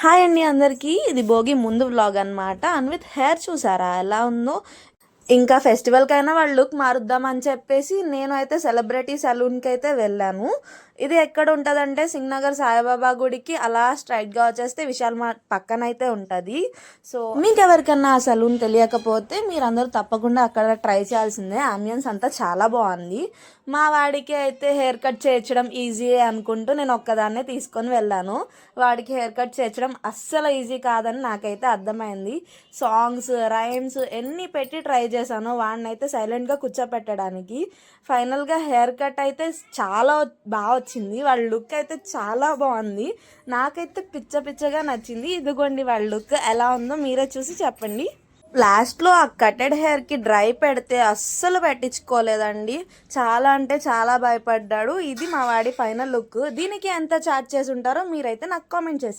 Hi అండి అందరికీ. ఇది భోగి ముందు వ్లాగ్ అనమాట. అన్విత్ హెయిర్ చూసారా ఎలా ఉందో? ఇంకా ఫెస్టివల్కైనా వాళ్ళ లుక్ మారుద్దామని చెప్పేసి నేను అయితే సెలబ్రిటీ సలూన్కి అయితే వెళ్ళాను. ఇది ఎక్కడ ఉంటుందంటే సింగ్నగర్ సాయిబాబా గుడికి అలా స్ట్రైట్గా వచ్చేస్తే విశాల్ మార్ట్ పక్కన అయితే ఉంటుంది. సో మీకు ఎవరికన్నా ఆ సలూన్ తెలియకపోతే మీరందరూ తప్పకుండా అక్కడ ట్రై చేయాల్సిందే. ఆంబియన్స్ అంతా చాలా బాగుంది. మా వాడికి అయితే హెయిర్ కట్ చేయించడం ఈజీ అనుకుంటూ నేను ఒక్కదాన్నే తీసుకొని వెళ్ళాను. వాడికి హెయిర్ కట్ చేయించడం అస్సలు ఈజీ కాదని నాకైతే అర్థమైంది. సాంగ్స్ రైమ్స్ ఎన్ని పెట్టి ట్రై చేశాను వాడిని అయితే సైలెంట్గా కూర్చోపెట్టడానికి. ఫైనల్గా హెయిర్ కట్ అయితే చాలా బాగా వచ్చింది. వాళ్ళ లుక్ అయితే చాలా బాగుంది. నాకైతే పిచ్చగా నచ్చింది. ఇదిగోండి వాళ్ళ లుక్ ఎలా ఉందో మీరే చూసి చెప్పండి. లాస్ట్లో ఆ కటెడ్ హెయిర్కి డ్రై పెడితే అస్సలు పెట్టించుకోలేదండి. చాలా అంటే చాలా భయపడ్డాడు. ఇది మా వాడి ఫైనల్ లుక్. దీనికి ఎంత ఛార్జ్ చేసి ఉంటారో మీరైతే నాకు కామెంట్ చేసి